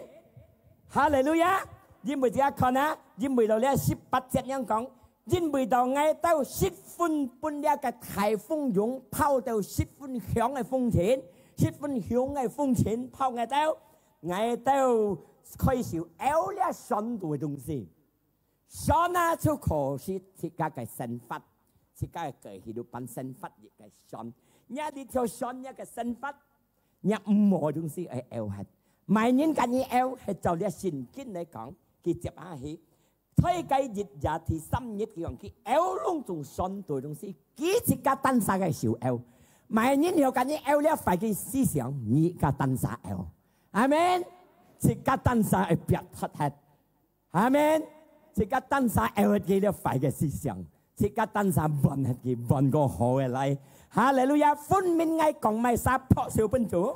Hallelujah. Nhưng bởi ra con á, nhưng bởi đầu lẽ ship bắt chết yang講, nhưng bởi đầu ngay tao ship phun bún ra cái thái phong dũng, phao tao ship phun hióng ngay phong chiến, ship phun hióng ngay phong chiến, phao ngay tao khơi xíu eo lẽ son tuổi đồng gì. Son á chú khổ chỉ cái sân phát, chỉ cái hi đồ ban sân phát cái son. Nhà đi theo son nhà cái sân phát nhà mồ đúng gì ở eo hết mà những cái như eo hết cholia xin kinh này講kỳ tiếp á hi thấy cái dịch giả thì xâm nhất cái cái eo luôn dùng son tuổi đúng gì kỹ chỉ cả tan sa cái小eo mà những điều cái như eo lia phải cái思想你cả tan sa eo amen chỉ cả tan sa ở biệt hết amen chỉ cả tan sa eo cái lia phải cái思想chỉ cả tan sa bận hết cái bận個好嘅嚟Hallelujah, phun minh ngay còn mày sa phọ siêu bên chủ.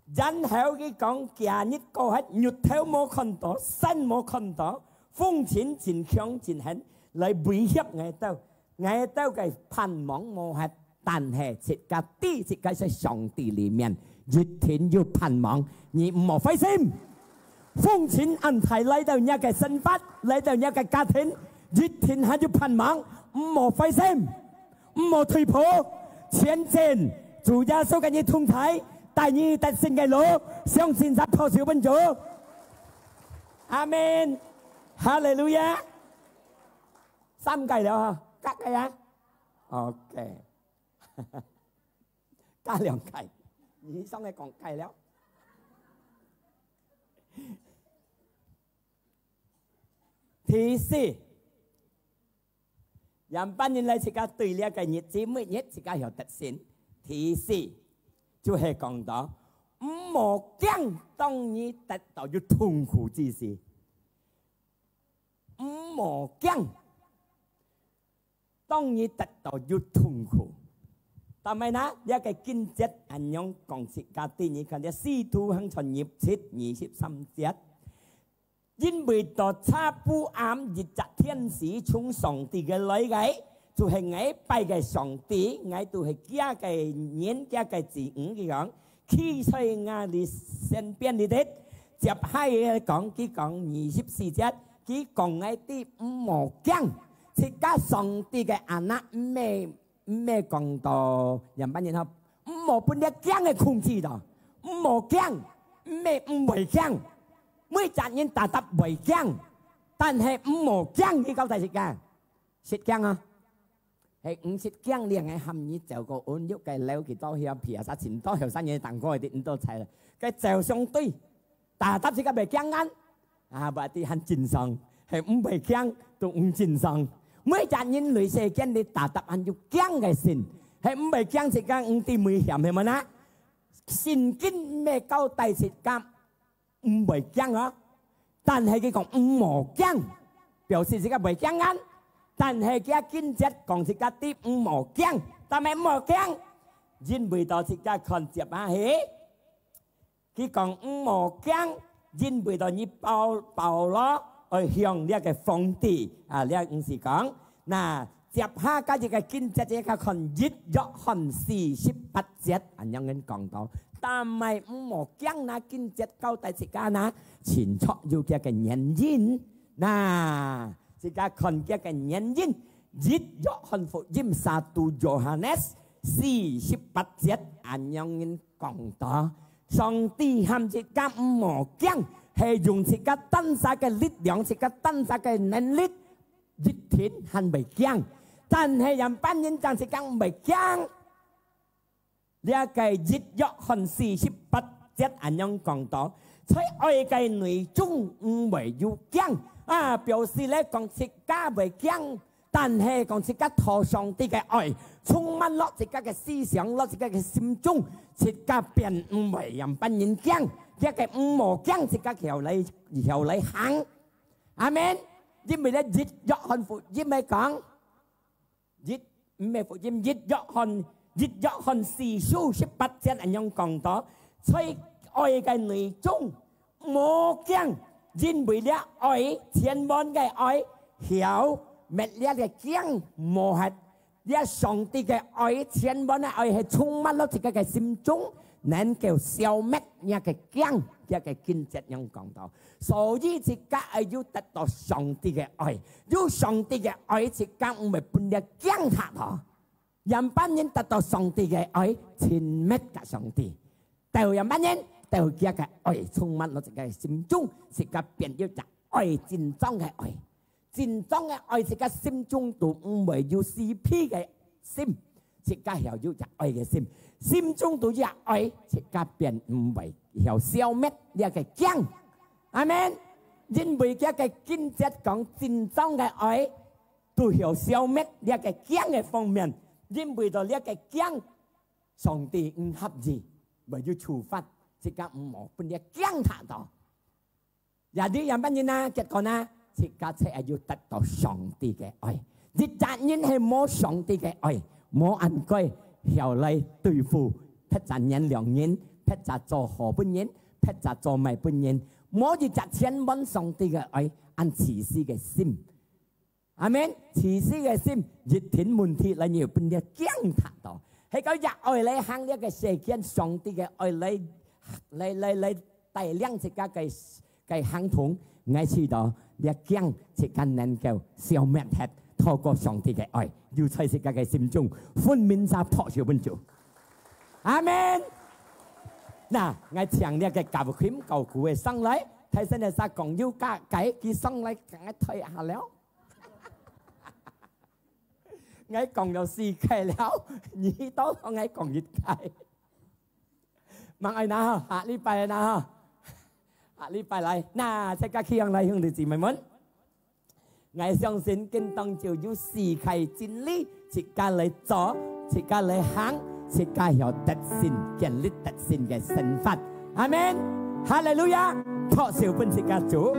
Dân hiểu cái con kia nhất câu hết nhụt theo mô khăn đó, sân mô khăn đó, phong chiến chính kháng chính hẳn, lại bị hiếp ngày tao cái pan mong mô hết, tàn hệ chỉ cả tí chỉ cái sẽ sòng tỷ lý miền, dịch thiên yêu pan mong, nhị mò phải xem. Phong chiến anh thầy lấy đầu nhà cái sân phát, lấy đầu nhà cái ca thiên, 熱天還要盼望，唔好灰心，唔好退步，前進，主耶穌嘅你同在，帶你得勝嘅路，相信實破小本主。阿們，哈利路亞。3計了嚇，隔計啊 ？OK， 加2計，你上嚟講計了。第4，人班人嚟自家對呢個日子，每日自家有特性。第4就係講到唔好驚當你得到要痛苦之時，唔好驚當你得到要痛苦。但係呢，一個經節咁樣講自家對你看嘅《使徒行傳》27:23節。因為到差不啱日雜天使從上帝嘅來嘅，就係我拜嘅上帝，我都係家嘅人家嘅子女嘅樣，企在我哋身邊嘅啲，接下嘅講佢講24節，佢講嗰啲唔好驚，即家上帝嘅阿那咩講到人班人後，唔好俾啲驚嘅控制到，唔好驚，唔會驚。每責任達得為驚，但係唔好驚去搞大食㗎，食驚啊！係唔食驚，你係含義就個按喐嘅料幾多條皮啊，啥錢多條生嘢蛋糕啲咁多齊啦，佢就相對達得食個未驚啱啊，或者很正常，係唔會驚都唔正常。每責任類似驚你達得很要驚嘅先，係唔會驚食個唔啲危險係咪啊？先經咩搞大食㗎？唔會驚啊！但係佢講唔好驚，表示自己未驚啱。但係佢堅持講自己啲唔好驚，但係唔好驚，因為到自己看接下去，佢講唔好驚，因為到你包攞去向呢個皇帝啊！呢個唔是講嗱，接下嗰隻嘅堅持，自己看約翰48節，咁樣講到。但係唔好驚那經節交代自家那前出要嘅原因，嗱自家看嘅原因，約翰福音撒杜約翰48節咁樣講到，上帝喊自家唔好驚，係用自家當下嘅力量，自家當下嘅能力，一天還未驚，但係人班人將自家唔未驚。呢個約翰48節咁樣講到，在愛嘅內中唔會要驚啊，表示咧講自家未驚，但係講自家托上帝嘅愛，充滿落自家嘅思想，落自家嘅心中，自家便唔會人班人驚，一個唔好驚，自家條嚟行，阿們。因為咧約翰福音咪講，唔係福音約翰。約翰4書18節咁樣講到，在愛嘅內中冇驚，因為咧愛千萬嘅愛曉滅咧嘅驚冇係，咧上帝嘅愛千萬嘅愛係充滿咗自己嘅心中，能夠消滅呢個驚，呢個經節咁講到，所以自家係要得到上帝嘅愛，要上帝嘅愛自家唔係半日驚嚇嗬。人班人得到上帝嘅愛，全滅嘅上帝，但係人班人就叫嘅愛充滿咗自己嘅心中，自己變咗就愛真正嘅愛，真正嘅愛自己心中都唔會有私批嘅心，自己係有就愛嘅心，心中都有愛，自己變唔會有消滅呢個驚，阿們，因為呢個經節講真正嘅愛都有消滅呢個驚嘅方面。因為到呢個驚，上帝唔合意，為要處罰，自己唔好俾呢個驚嚇到。有啲人班人啊，結果呢，自己係要得到上帝嘅愛。你責任係冇上帝嘅愛，冇按規條例對付，撇責任良人，撇責做何本人，撇責做咪本人，冇要責千萬上帝嘅愛，按自私嘅心。阿們，自私嘅心，熱天滿天嚟要變啲驚嚇到，係個日愛嚟行呢個世間，上帝嘅愛嚟帶領自家嘅行動，我知道呢驚即係能夠消滅hết透過上帝嘅愛，要在自己嘅心中分明曬破曉本就。阿門。嗱，我唱呢個教訓教古嘅生嚟，睇先係撒講要加計，佢生嚟我退下了。我講咗4屆了，你都我講1屆。mang ai nào hạ đi bài nào hạ đi bài lại na sẽ các khi ăn lại hương được gì mày muốn ngày xong xin kinh tông chiều du xì khai chính lý chỉ ca lấy chó chỉ ca lấy háng chỉ ca hiểu tật xin kiện lít tật xin cái sân phạt amen hallelujah thọ siêu phân chỉ ca chủ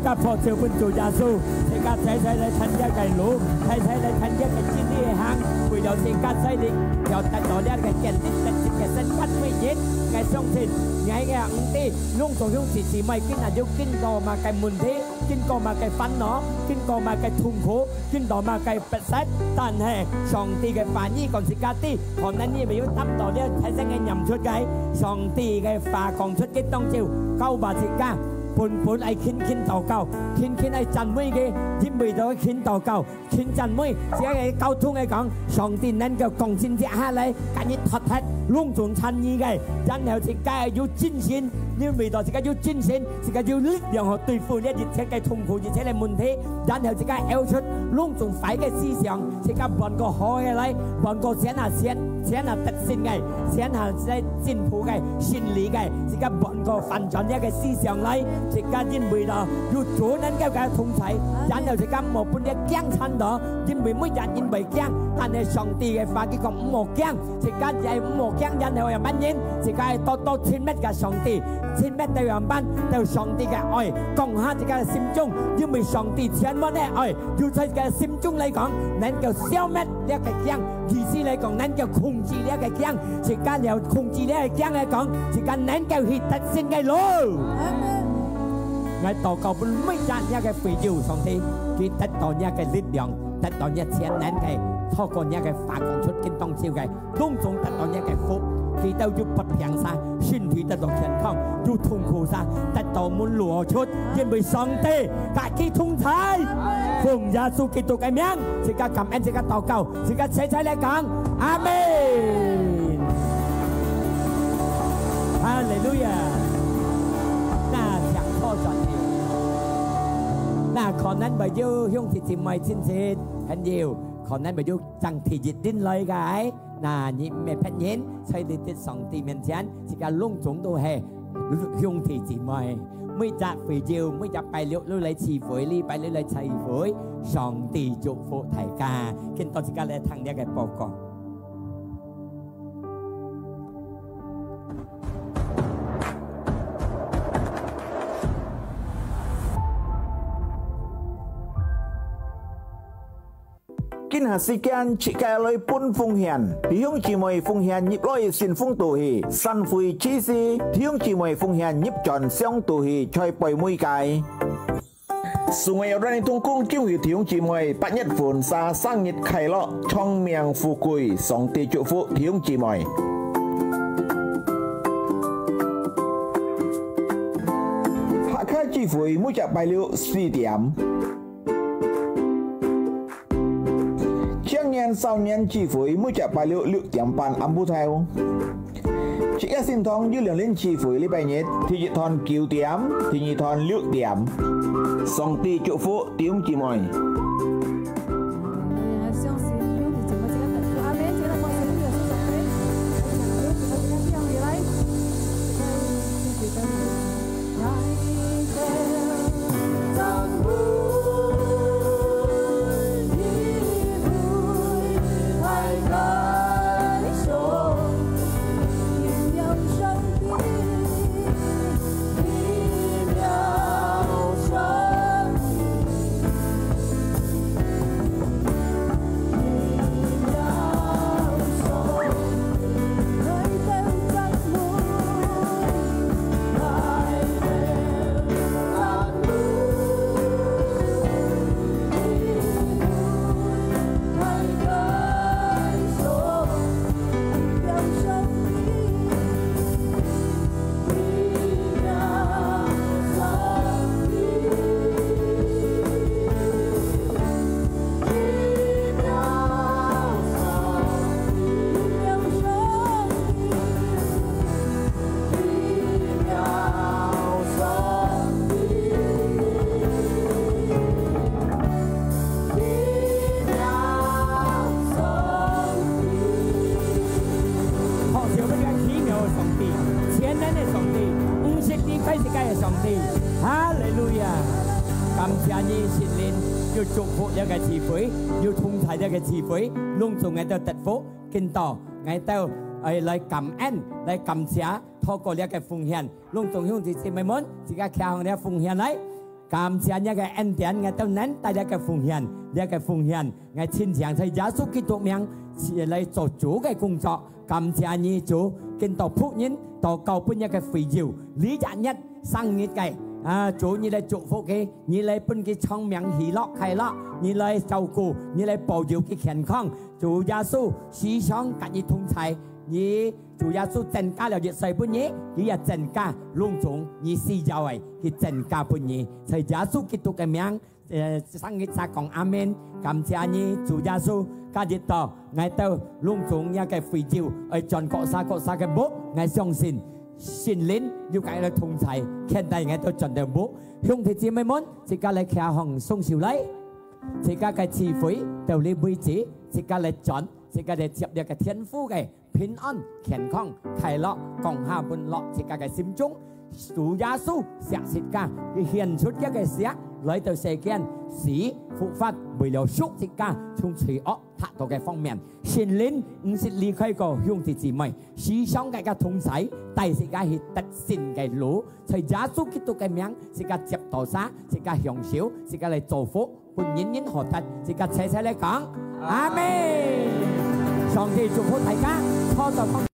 các phò chiều quân chủ gia su thì các thấy thấy lấy thân gia cái lũ thấy thấy lấy thân gia cái chín đi hàng quỷ đầu thì các thấy đi theo tại đó đen cái kiện đi tại cái sân cắt mới chết cái sông thịt ngày cái hàng ti lung tổ lung chỉ mày kinh là yêu kinh đò mà cái mùn thế kinh cò mà cái phán nó kinh cò mà cái thùng khố kinh đò mà cái bẹt sách tàn hè sòng ti cái phá nhi còn thì cá ti cònนั่นนี่ไปยุ่งตั้มต่อเนี่ยthấy sẽ nghe nhầm suốt cái sòng ti cái phá còn suốt cái tông chiều câu bà thì ca phun ai khinh tàu cao khinh ai chăn mũi cái chính vì đó khinh tàu cao khinh chăn mũi chỉ cái cao thung cái講上帝能夠貢獻一下嚟，趕緊脱hết luôn從參與嘅，然後自己要精神，因為到自己要精神，自己要力量去對付呢一切嘅痛苦，而且嘅問題，然後自己要出luôn從壞嘅思想，自己揾個好嘅嚟，揾個寫下特性嘅，寫下在進步嘅、心理嘅，自己揾個反轉一嘅思想嚟，自己因為到要做能夠嘅通才，然後自己冇半啲驚親到，因為每人因為驚，但係上帝嘅話佢講唔好驚，自己就係唔好驚，然後又乜嘢，自己係多親密嘅上帝，親密對人班對上帝嘅愛，講下自己嘅心中，因為上帝千萬嘅愛，要在自己嘅心中嚟講，能夠消滅呢一個驚，意思嚟講能夠控制呢一個驚，自己又控制呢一個驚嚟講，自己能夠去得勝嘅路。我禱告本每日一個肥料上帝，佢得到一個力量，得到一千能嘅，透過一個發光出見當照嘅，當中得到一個福，佢都要不平晒，身體得到健康，要痛苦晒，得到滿攞出，因為上帝大基通才，奉耶穌基督嘅名，自己感恩，自己禱告，自己齊齊嚟講，阿門。哈利路亞。那強拖轉條，那可能咪要向自己咪親切很nhiều，可能咪要爭體熱đến lời cái，那你咪phát hiện，在你的上帝面前，這個隆重都係向自己咪。每集肥照，每集拜六嚟慈悔，呢拜六嚟齊悔，上帝祝福大家。見到自家嚟聽呢個報告。今下時間設計來半奉獻，弟兄姊妹奉獻入來先奉道氣，神會指示弟兄姊妹奉獻入盡相道氣，才背每屆。所以有人同工叫弟兄姊妹8月份sa生日快樂，昌命富貴，上帝祝福弟兄姊妹。下開聚會每日拜六4點。青年少年聚會每日拜六6點半暗舞台。這個線堂有2輪聚會禮拜日，第一堂9點，第二堂6點。上帝祝福弟兄姊妹。祝福一個慈悲，要通齊一個慈悲，隆重喺度得福，見到喺度嚟感恩，嚟感謝，透過呢個奉獻，隆重向姊妹們，自家靠向呢個奉獻嚟，感謝呢個恩典，喺度能帶呢個奉獻，呢個奉獻，喺親情在耶穌基督名嚟做主嘅工作，感謝你主，見到僕人到教本一個肥料，呢日生日嘅。主你來祝福佢，你來幫佢昌明喜樂快樂，你來照顧，你來保佑佢健康。主耶穌時常跟你同在，你主耶穌增加了熱水半夜，佢也增加隆重，你施教為佢增加半夜，在耶穌基督嘅名，生日撒講阿門，感謝你主耶穌，加熱到愛到隆重一個肥料，愛盡各沙嘅木，愛相信。聖靈要解嚟同齊，現代人都盡量冇，兄弟姊妹們，自家嚟騎行送小禮，自家嘅智慧到你妹子，自家嚟轉，自家嚟接入嘅天父嘅平安、健康、快樂、共下歡樂，自家嘅心中，主耶穌錫自家，佢獻出一個錫來到世間，使復活為了贖自家，從罪惡達到嘅方面，聖靈唔是離開過兄弟姊妹，時常嘅同在，帶自家去得勝嘅路，在耶穌基督嘅名，自家接到啥，自家享受，自家嚟祝福，本人人何得，自家齊齊嚟講，阿門。上帝祝福大家，初到方